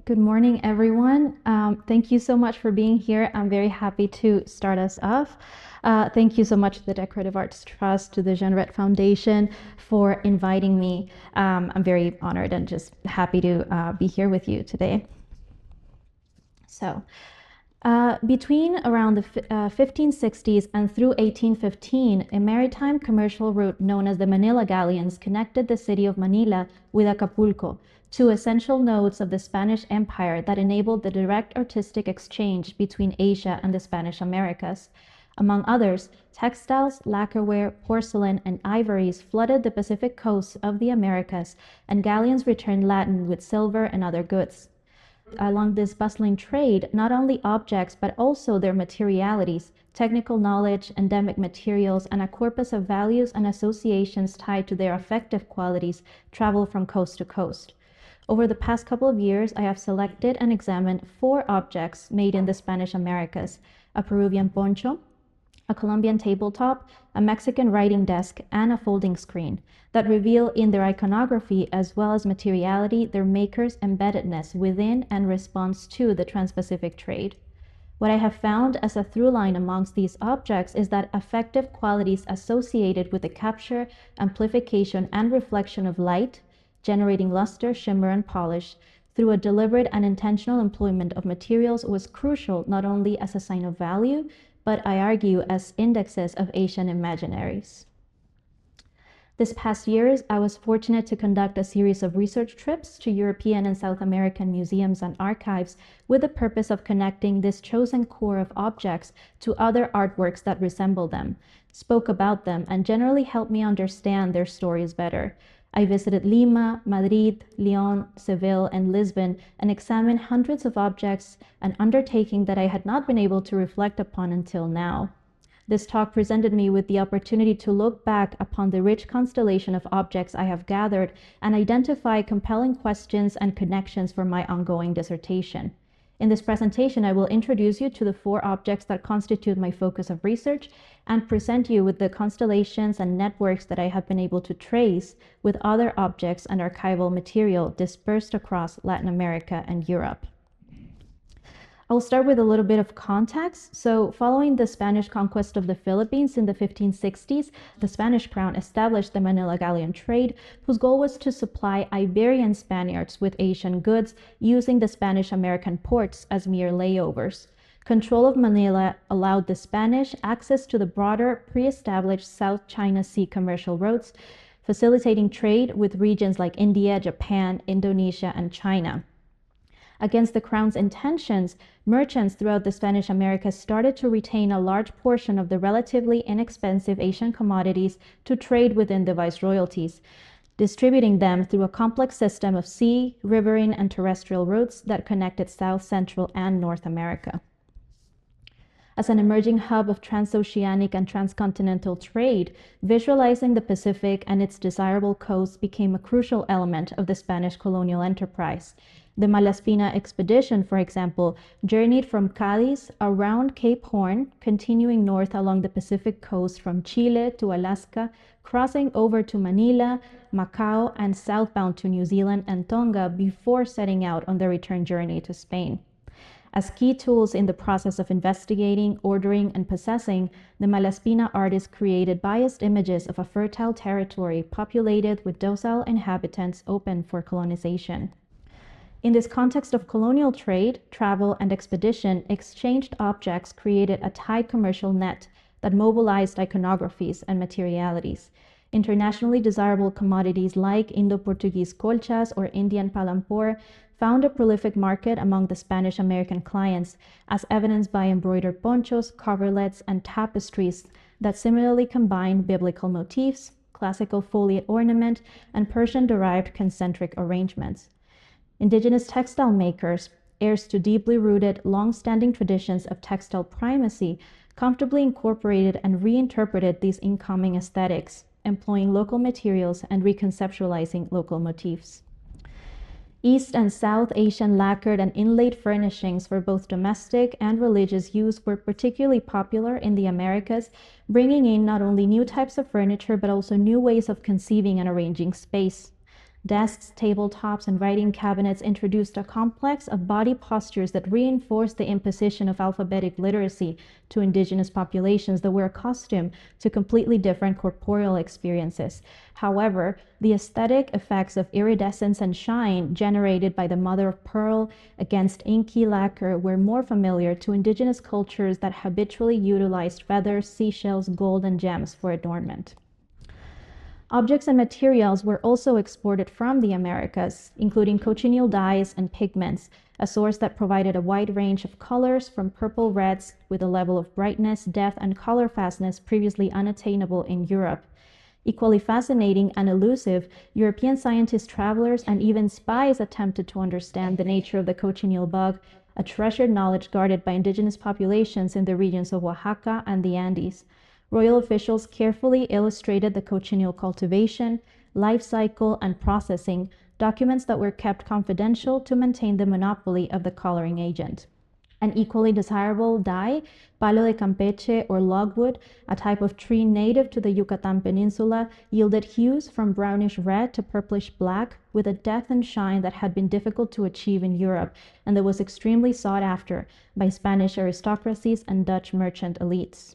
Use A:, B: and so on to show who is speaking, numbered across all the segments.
A: Good morning, everyone. Thank you so much for being here. I'm very happy to start us off. Thank you so much to the Decorative Arts Trust, to the Jeanrette Foundation for inviting me. I'm very honored and just happy to be here with you today. Between around the 1560s and through 1815, a maritime commercial route known as the Manila Galleons connected the city of Manila with Acapulco, two essential nodes of the Spanish Empire that enabled the direct artistic exchange between Asia and the Spanish Americas. Among others, textiles, lacquerware, porcelain, and ivories flooded the Pacific coast of the Americas, and galleons returned laden with silver and other goods. Along this bustling trade, not only objects but also their materialities, technical knowledge, endemic materials, and a corpus of values and associations tied to their affective qualities travel from coast to coast. Over the past couple of years, I have selected and examined 4 objects made in the Spanish Americas: a Peruvian poncho, a Colombian tabletop, a Mexican writing desk, and a folding screen that reveal in their iconography as well as materiality their maker's embeddedness within and response to the Transpacific trade. What I have found as a through line amongst these objects is that affective qualities associated with the capture, amplification, and reflection of light, generating luster, shimmer, and polish, through a deliberate and intentional employment of materials was crucial not only as a sign of value, but I argue as indexes of Asian imaginaries. This past years, I was fortunate to conduct a series of research trips to European and South American museums and archives with the purpose of connecting this chosen core of objects to other artworks that resemble them, spoke about them, and generally helped me understand their stories better. I visited Lima, Madrid, Lyon, Seville, and Lisbon and examined hundreds of objects, an undertaking that I had not been able to reflect upon until now. This talk presented me with the opportunity to look back upon the rich constellation of objects I have gathered and identify compelling questions and connections for my ongoing dissertation. In this presentation, I will introduce you to the 4 objects that constitute my focus of research and present you with the constellations and networks that I have been able to trace with other objects and archival material dispersed across Latin America and Europe. I'll start with a little bit of context. So following the Spanish conquest of the Philippines in the 1560s, the Spanish crown established the Manila Galleon trade, whose goal was to supply Iberian Spaniards with Asian goods using the Spanish-American ports as mere layovers. Control of Manila allowed the Spanish access to the broader, pre-established South China Sea commercial routes, facilitating trade with regions like India, Japan, Indonesia, and China. Against the crown's intentions, merchants throughout the Spanish Americas started to retain a large portion of the relatively inexpensive Asian commodities to trade within the viceroyalties, distributing them through a complex system of sea, riverine, and terrestrial routes that connected South, Central, and North America. As an emerging hub of transoceanic and transcontinental trade, visualizing the Pacific and its desirable coasts became a crucial element of the Spanish colonial enterprise. The Malaspina expedition, for example, journeyed from Cadiz around Cape Horn, continuing north along the Pacific coast from Chile to Alaska, crossing over to Manila, Macau, and southbound to New Zealand and Tonga before setting out on their return journey to Spain. As key tools in the process of investigating, ordering, and possessing, the Malaspina artists created biased images of a fertile territory populated with docile inhabitants open for colonization. In this context of colonial trade, travel, and expedition, exchanged objects created a tight commercial net that mobilized iconographies and materialities. Internationally desirable commodities like Indo-Portuguese colchas or Indian palampor found a prolific market among the Spanish-American clients, as evidenced by embroidered ponchos, coverlets, and tapestries that similarly combined biblical motifs, classical foliate ornament, and Persian-derived concentric arrangements. Indigenous textile makers, heirs to deeply rooted, long-standing traditions of textile primacy, comfortably incorporated and reinterpreted these incoming aesthetics, employing local materials and reconceptualizing local motifs. East and South Asian lacquered and inlaid furnishings for both domestic and religious use were particularly popular in the Americas, bringing in not only new types of furniture but also new ways of conceiving and arranging space. Desks, tabletops, and writing cabinets introduced a complex of body postures that reinforced the imposition of alphabetic literacy to indigenous populations that were accustomed to completely different corporeal experiences. However, the aesthetic effects of iridescence and shine generated by the mother of pearl against inky lacquer were more familiar to indigenous cultures that habitually utilized feathers, seashells, gold, and gems for adornment. Objects and materials were also exported from the Americas, including cochineal dyes and pigments, a source that provided a wide range of colors from purple reds with a level of brightness, depth, and color fastness previously unattainable in Europe. Equally fascinating and elusive, European scientists, travelers, and even spies attempted to understand the nature of the cochineal bug, a treasured knowledge guarded by indigenous populations in the regions of Oaxaca and the Andes. Royal officials carefully illustrated the cochineal cultivation, life cycle, and processing, documents that were kept confidential to maintain the monopoly of the coloring agent. An equally desirable dye, palo de Campeche or logwood, a type of tree native to the Yucatan Peninsula, yielded hues from brownish red to purplish black with a depth and shine that had been difficult to achieve in Europe and that was extremely sought after by Spanish aristocracies and Dutch merchant elites.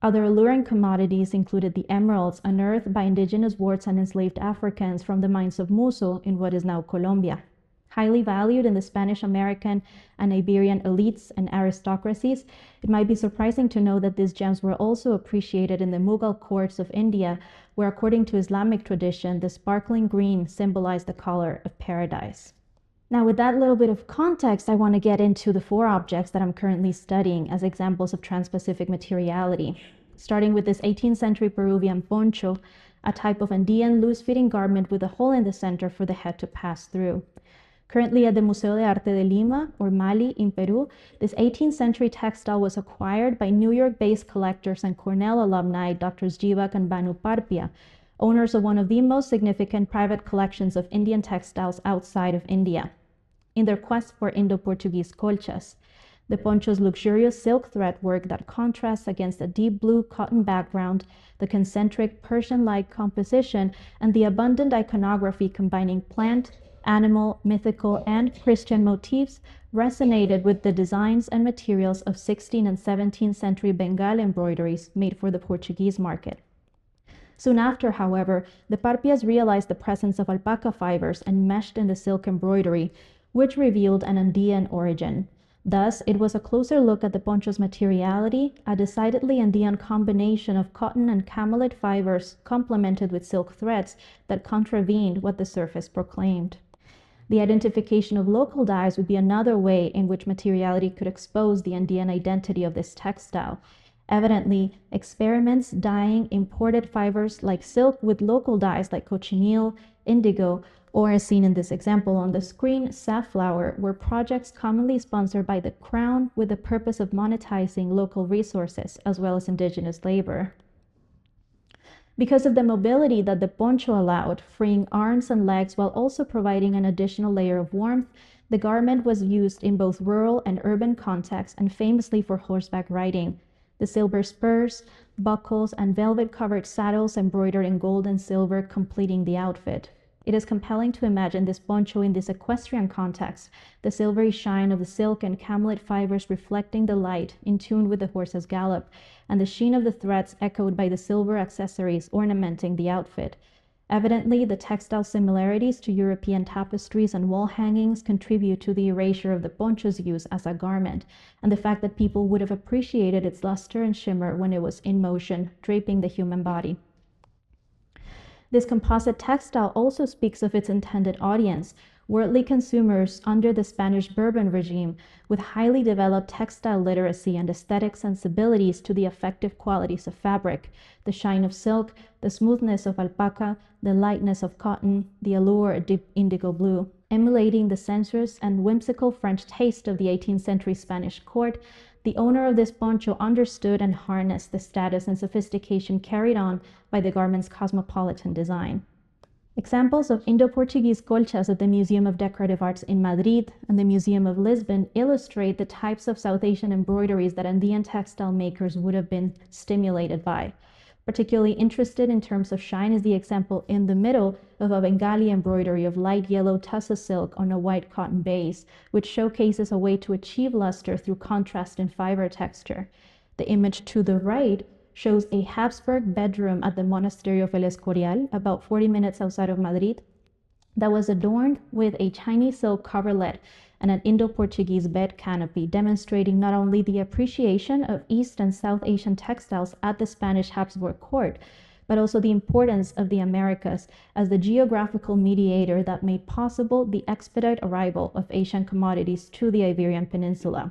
A: Other alluring commodities included the emeralds unearthed by indigenous Wards and enslaved Africans from the mines of Muso in what is now Colombia. Highly valued in the Spanish American and Iberian elites and aristocracies, it might be surprising to know that these gems were also appreciated in the Mughal courts of India, where according to Islamic tradition, the sparkling green symbolized the color of paradise. Now, with that little bit of context, I want to get into the 4 objects that I'm currently studying as examples of Transpacific materiality, starting with this 18th century Peruvian poncho, a type of Andean loose-fitting garment with a hole in the center for the head to pass through. Currently at the Museo de Arte de Lima, or Mali, in Peru, this 18th century textile was acquired by New York-based collectors and Cornell alumni Drs. Jivak and Banu Parpia, owners of one of the most significant private collections of Indian textiles outside of India. In their quest for Indo-Portuguese colchas, the poncho's luxurious silk thread work that contrasts against a deep blue cotton background, the concentric Persian-like composition, and the abundant iconography combining plant, animal, mythical, and Christian motifs resonated with the designs and materials of 16th and 17th century Bengal embroideries made for the Portuguese market. Soon after, however, the Parpias realized the presence of alpaca fibers enmeshed in the silk embroidery, which revealed an Andean origin. Thus, it was a closer look at the poncho's materiality, a decidedly Andean combination of cotton and camelid fibers complemented with silk threads that contravened what the surface proclaimed. The identification of local dyes would be another way in which materiality could expose the Andean identity of this textile. Evidently, experiments dyeing imported fibers like silk with local dyes like cochineal, indigo, or as seen in this example on the screen, safflower, were projects commonly sponsored by the Crown with the purpose of monetizing local resources as well as indigenous labor. Because of the mobility that the poncho allowed, freeing arms and legs while also providing an additional layer of warmth, the garment was used in both rural and urban contexts and famously for horseback riding. The silver spurs, buckles, and velvet-covered saddles embroidered in gold and silver completing the outfit. It is compelling to imagine this poncho in this equestrian context, the silvery shine of the silk and camelid fibers reflecting the light in tune with the horse's gallop, and the sheen of the threads echoed by the silver accessories ornamenting the outfit. Evidently, the textile similarities to European tapestries and wall hangings contribute to the erasure of the poncho's use as a garment, and the fact that people would have appreciated its luster and shimmer when it was in motion, draping the human body. This composite textile also speaks of its intended audience, worldly consumers under the Spanish Bourbon regime, with highly developed textile literacy and aesthetic sensibilities to the effective qualities of fabric, the shine of silk, the smoothness of alpaca, the lightness of cotton, the allure of indigo blue. Emulating the sensuous and whimsical French taste of the 18th century Spanish court, the owner of this poncho understood and harnessed the status and sophistication carried on by the garment's cosmopolitan design. Examples of Indo-Portuguese colchas at the Museum of Decorative Arts in Madrid and the Museum of Lisbon illustrate the types of South Asian embroideries that Andean textile makers would have been stimulated by. Particularly interested in terms of shine is the example in the middle of a Bengali embroidery of light yellow tussa silk on a white cotton base, which showcases a way to achieve luster through contrast in fiber texture. The image to the right shows a Habsburg bedroom at the Monastery of El Escorial, about 40 minutes outside of Madrid, that was adorned with a Chinese silk coverlet and an Indo-Portuguese bed canopy, demonstrating not only the appreciation of East and South Asian textiles at the Spanish Habsburg court, but also the importance of the Americas as the geographical mediator that made possible the expedite arrival of Asian commodities to the Iberian Peninsula.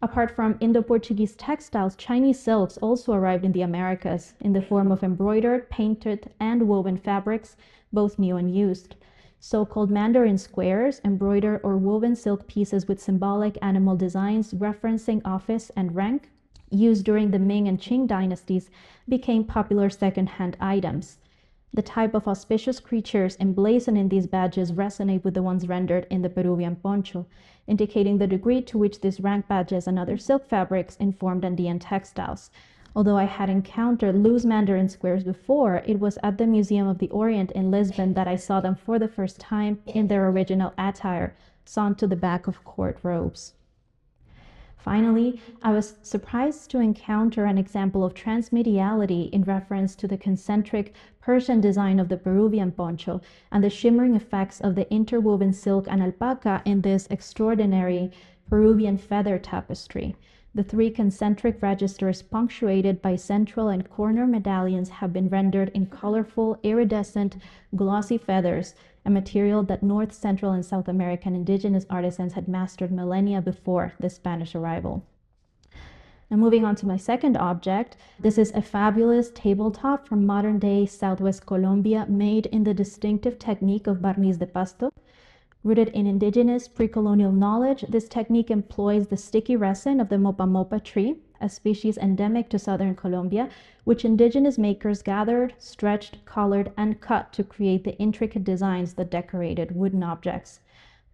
A: Apart from Indo-Portuguese textiles, Chinese silks also arrived in the Americas in the form of embroidered, painted, and woven fabrics, both new and used. So-called Mandarin squares, embroidered or woven silk pieces with symbolic animal designs referencing office and rank, used during the Ming and Qing dynasties, became popular second-hand items. The type of auspicious creatures emblazoned in these badges resonate with the ones rendered in the Peruvian poncho, indicating the degree to which these rank badges and other silk fabrics informed Andean textiles. Although I had encountered loose Mandarin squares before, it was at the Museum of the Orient in Lisbon that I saw them for the first time in their original attire, sewn to the back of court robes. Finally, I was surprised to encounter an example of transmediality in reference to the concentric Persian design of the Peruvian poncho and the shimmering effects of the interwoven silk and alpaca in this extraordinary Peruvian feather tapestry. The three concentric registers punctuated by central and corner medallions have been rendered in colorful, iridescent, glossy feathers, a material that North, Central, and South American indigenous artisans had mastered millennia before the Spanish arrival. Now moving on to my second object, this is a fabulous tabletop from modern-day Southwest Colombia made in the distinctive technique of barniz de pasto. Rooted in indigenous pre-colonial knowledge, this technique employs the sticky resin of the mopa mopa tree, a species endemic to southern Colombia, which indigenous makers gathered, stretched, colored, and cut to create the intricate designs that decorated wooden objects.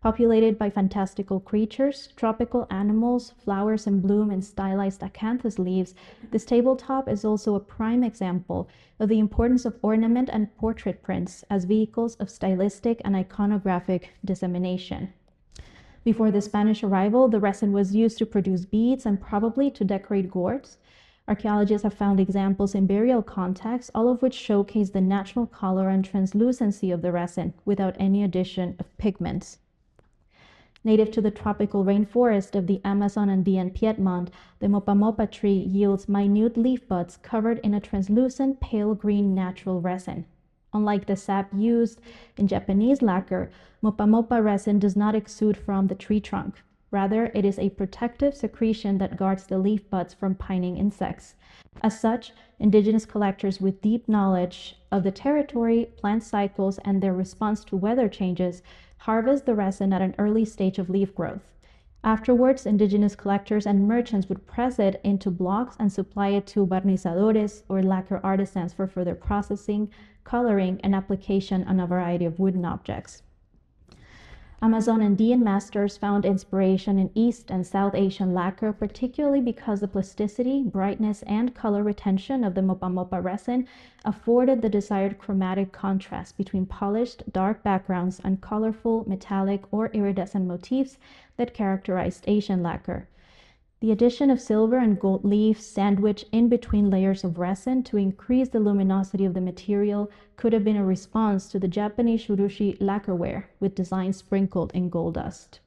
A: Populated by fantastical creatures, tropical animals, flowers in bloom, and stylized acanthus leaves, this tabletop is also a prime example of the importance of ornament and portrait prints as vehicles of stylistic and iconographic dissemination. Before the Spanish arrival, the resin was used to produce beads and probably to decorate gourds. Archaeologists have found examples in burial contexts, all of which showcase the natural color and translucency of the resin without any addition of pigments. Native to the tropical rainforest of the Amazon Andean Piedmont, the mopa mopa tree yields minute leaf buds covered in a translucent pale green natural resin. Unlike the sap used in Japanese lacquer, mopa mopa resin does not exude from the tree trunk. Rather, it is a protective secretion that guards the leaf buds from pining insects. As such, indigenous collectors with deep knowledge of the territory, plant cycles, and their response to weather changes harvest the resin at an early stage of leaf growth. Afterwards, indigenous collectors and merchants would press it into blocks and supply it to barnizadores or lacquer artisans for further processing, coloring, and application on a variety of wooden objects. Amazon Andean masters found inspiration in East and South Asian lacquer, particularly because the plasticity, brightness, and color retention of the mopa mopa resin afforded the desired chromatic contrast between polished, dark backgrounds and colorful, metallic, or iridescent motifs that characterized Asian lacquer. The addition of silver and gold leaf sandwiched in between layers of resin to increase the luminosity of the material could have been a response to the Japanese shurushi lacquerware with designs sprinkled in gold dust.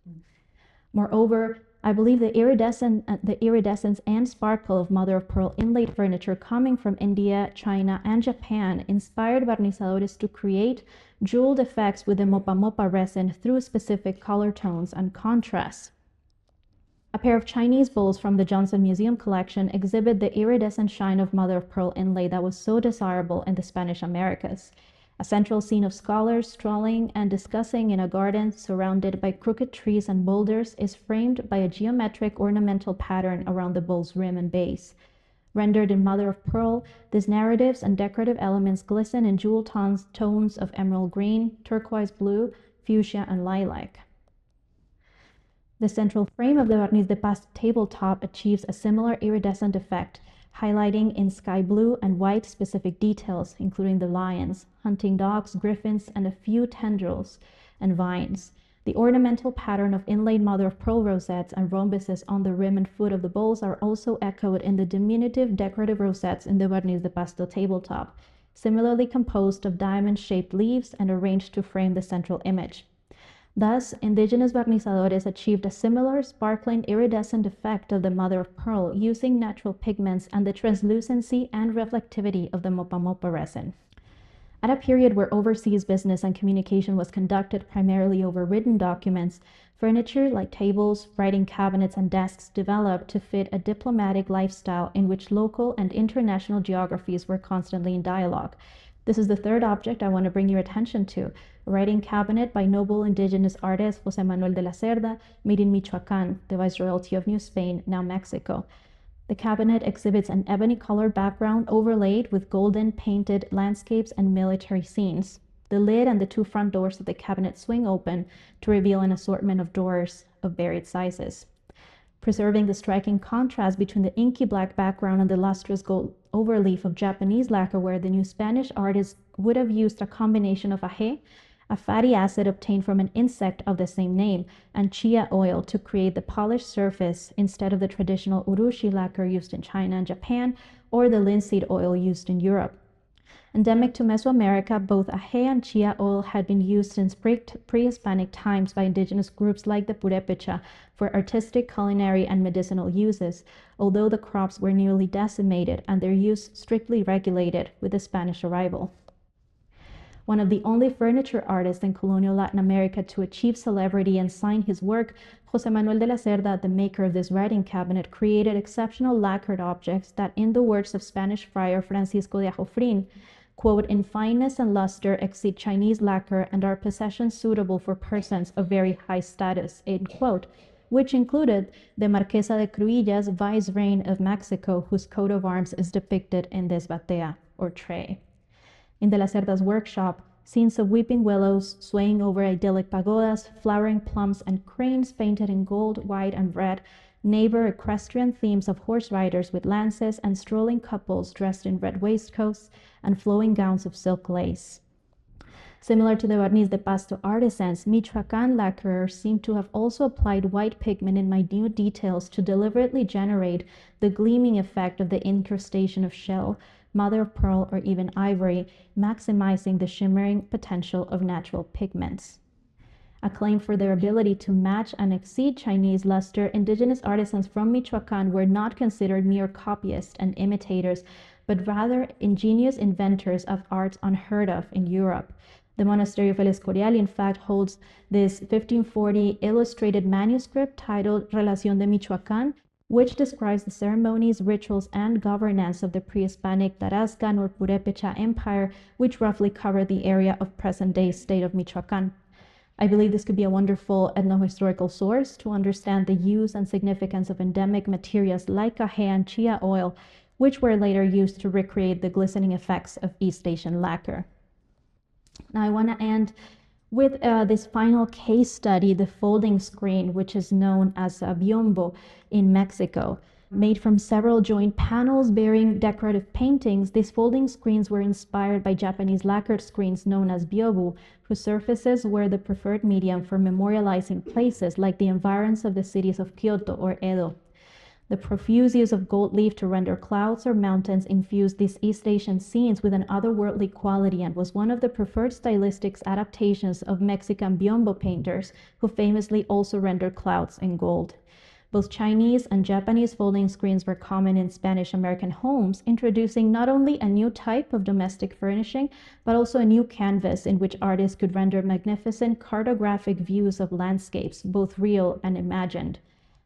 A: Moreover, I believe the iridescence and sparkle of mother-of-pearl inlaid furniture coming from India, China, and Japan inspired barnizadores to create jeweled effects with the mopa mopa resin through specific color tones and contrasts. A pair of Chinese bowls from the Johnson Museum collection exhibit the iridescent shine of mother-of-pearl inlay that was so desirable in the Spanish Americas. A central scene of scholars strolling and discussing in a garden surrounded by crooked trees and boulders is framed by a geometric ornamental pattern around the bowl's rim and base. Rendered in mother-of-pearl, these narratives and decorative elements glisten in jewel tones of emerald green, turquoise blue, fuchsia, and lilac. The central frame of the barniz de pasto tabletop achieves a similar iridescent effect, highlighting in sky blue and white specific details, including the lions, hunting dogs, griffins, and a few tendrils and vines. The ornamental pattern of inlaid mother-of-pearl rosettes and rhombuses on the rim and foot of the bowls are also echoed in the diminutive decorative rosettes in the Barniz de Pasto tabletop, similarly composed of diamond-shaped leaves and arranged to frame the central image. Thus, indigenous barnizadores achieved a similar sparkling iridescent effect of the mother-of-pearl using natural pigments and the translucency and reflectivity of the mopa mopa resin. At a period where overseas business and communication was conducted primarily over written documents, furniture like tables, writing cabinets, and desks developed to fit a diplomatic lifestyle in which local and international geographies were constantly in dialogue. This is the third object I want to bring your attention to, a writing cabinet by noble indigenous artist José Manuel de la Cerda, made in Michoacán, the Viceroyalty of New Spain, now Mexico. The cabinet exhibits an ebony-colored background overlaid with golden painted landscapes and military scenes. The lid and the two front doors of the cabinet swing open to reveal an assortment of drawers of varied sizes. Preserving the striking contrast between the inky black background and the lustrous gold overleaf of Japanese lacquerware, the new Spanish artist would have used a combination of aje, a fatty acid obtained from an insect of the same name, and chia oil to create the polished surface instead of the traditional urushi lacquer used in China and Japan, or the linseed oil used in Europe. Endemic to Mesoamerica, both aje and chia oil had been used since pre-Hispanic times by indigenous groups like the Purépecha for artistic, culinary, and medicinal uses, although the crops were nearly decimated and their use strictly regulated with the Spanish arrival. One of the only furniture artists in colonial Latin America to achieve celebrity and sign his work, José Manuel de la Cerda, the maker of this writing cabinet, created exceptional lacquered objects that, in the words of Spanish friar Francisco de Ajofrin, quote, in fineness and luster exceed Chinese lacquer and are possessions suitable for persons of very high status, end quote, which included the Marquesa de Cruillas, vice-reine of Mexico, whose coat of arms is depicted in this batea, or tray. In de la Cerda's workshop, scenes of weeping willows swaying over idyllic pagodas, flowering plums, and cranes painted in gold, white, and red neighbor equestrian themes of horse riders with lances and strolling couples dressed in red waistcoats and flowing gowns of silk lace. Similar to the Barniz de Pasto artisans, Michoacán lacquerers seem to have also applied white pigment in minute details to deliberately generate the gleaming effect of the incrustation of shell, mother of pearl, or even ivory, maximizing the shimmering potential of natural pigments. Acclaimed for their ability to match and exceed Chinese luster, indigenous artisans from Michoacán were not considered mere copyists and imitators, but rather ingenious inventors of arts unheard of in Europe. The monastery of El Escorial, in fact, holds this 1540 illustrated manuscript titled Relación de Michoacán, which describes the ceremonies, rituals, and governance of the pre-Hispanic Tarascan or Purépecha Empire, which roughly covered the area of present-day state of Michoacán. I believe this could be a wonderful ethnohistorical source to understand the use and significance of endemic materials like aje and chia oil, which were later used to recreate the glistening effects of East Asian lacquer. Now I want to end with this final case study, the folding screen, which is known as a biombo in Mexico. Made from several joined panels bearing decorative paintings, these folding screens were inspired by Japanese lacquered screens known as byobu, whose surfaces were the preferred medium for memorializing places like the environs of the cities of Kyoto or Edo. The profuse use of gold leaf to render clouds or mountains infused these East Asian scenes with an otherworldly quality and was one of the preferred stylistic adaptations of Mexican biombo painters, who famously also rendered clouds in gold. Both Chinese and Japanese folding screens were common in Spanish-American homes, introducing not only a new type of domestic furnishing, but also a new canvas in which artists could render magnificent cartographic views of landscapes, both real and imagined.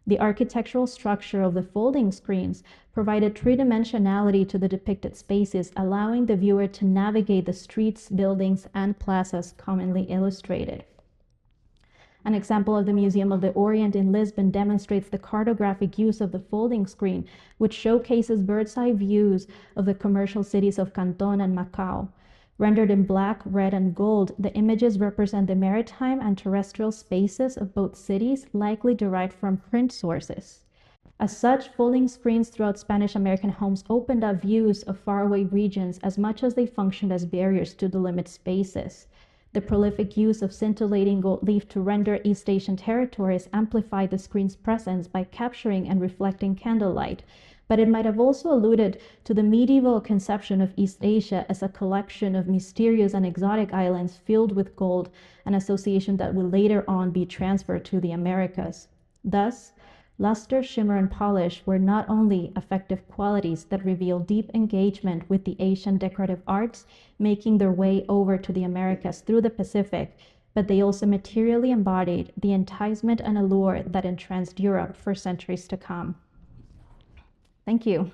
A: The architectural structure of the folding screens provided three-dimensionality to the depicted spaces, allowing the viewer to navigate the streets, buildings, and plazas commonly illustrated. An example of the Museum of the Orient in Lisbon demonstrates the cartographic use of the folding screen, which showcases bird's-eye views of the commercial cities of Canton and Macau. Rendered in black, red, and gold, the images represent the maritime and terrestrial spaces of both cities, likely derived from print sources. As such, folding screens throughout Spanish-American homes opened up views of faraway regions as much as they functioned as barriers to delimit spaces. The prolific use of scintillating gold leaf to render East Asian territories amplified the screen's presence by capturing and reflecting candlelight, but it might have also alluded to the medieval conception of East Asia as a collection of mysterious and exotic islands filled with gold, an association that will later on be transferred to the Americas. Thus, luster, shimmer, and polish were not only effective qualities that reveal deep engagement with the Asian decorative arts, making their way over to the Americas through the Pacific, but they also materially embodied the enticement and allure that entranced Europe for centuries to come. Thank you.